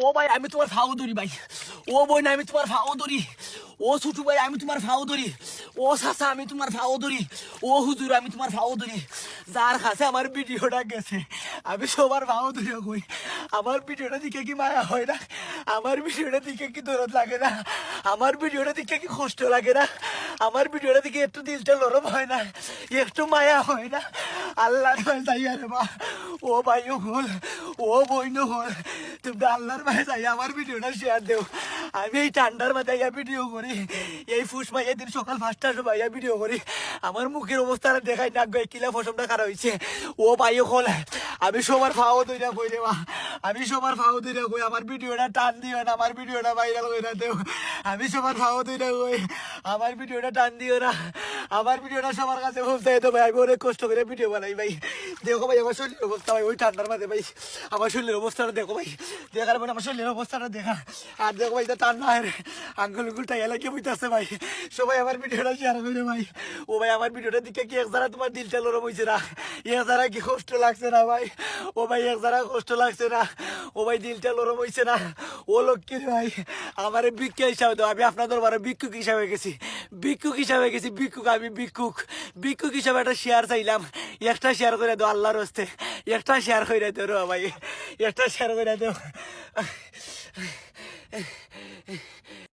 ও ভাই আমি তোমার ফাও ধরি ভাই, ও বই না আমি তোমার ফাও ধরি, ও ছুটু ভাই আমি তোমার ফাও ধরি, ও চাচা আমি তোমার ফাও ধরি, ও হুজুর আমি তোমার ফাও ধরি। যার কাছে আমার ভিডিওটা গেছে আমি সবার ফাও ধরি কই, আমার ভিডিওটা দিকে কি মায়া হয় না, আমার ভিডিওটা দিকে কি দরদ লাগে না, আমার ভিডিওটা দিকে কি কষ্ট লাগে না, আমার ভিডিওটা দিকে একটু দিলটা নরম হয় না, একটু মায়া হয় না। আল্লাহর ভাই যাই আরে বা, ও ভাইও হল, ও বইনও হল, তোমরা আল্লাহর ভাই যাই আমার ভিডিওটা শেয়ার দেও। আমি এই ঠান্ডার মাথায় ভিডিও করি, এই ফুস মাই দিন সকাল 5টার সময় ভিডিও করি, আমার মুখের অবস্থাটা দেখাই না গে কিলা ফসমটা খারাপ হয়েছে। ও ভাইও হল আমি সবার ফাও দইরা কই দেবা, আমি সবার ফাও দইরা কই আমার ভিডিওটা টান দিও না, আমার ভিডিওটা ভাইরাল কইরা দেও, আমি সবার ফাও দইরা কই আমার ভিডিওটা টান দিও না, আমার ভিডিওটা সবার কাছে পৌঁছাই তো ভাই। আমি অনেক কষ্ট করে ভিডিও বানাই ভাই, দেখো ভাই আমার শরীরের অবস্থা ভাই ওই ঠান্ডার মাঝে ভাই, আমার শরীরের অবস্থাটা দেখো ভাই, দেখার পরে আমার শরীরের অবস্থাটা দেখা। আর দেখো ভাই ঠান্ডা আঙ্গুল উঙ্গুলটা এলাকে বইতেছে ভাই, সবাই আমার ভিডিওটা শেয়ার করে ভাই। ও ভাই আমার ভিডিওটা দিকে কি এক যারা তোমার দিলটা লরম হয়েছে না, এক যারা কি কষ্ট লাগছে না ভাই, ও ভাই এক যারা কষ্ট লাগছে না, ও ভাই দিলটা লরম হয়েছে না, ও লক্ষ্মীর ভাই আমার ভিক্ষা হিসাবে দাও, আমি আপনার দরবারে ভিক্ষুক হিসাবে গেছি, ভিক্ষুক হিসাবে গেছি, ভিক্ষুক আমি ভিক্ষুক, ভিক্ষুক হিসাবে একটা শেয়ার চাইলাম, একটা শেয়ার করে দাও আল্লাহর হস্তে, একটা শেয়ার করে দাও রে ভাই, একটা শেয়ার করে দাও।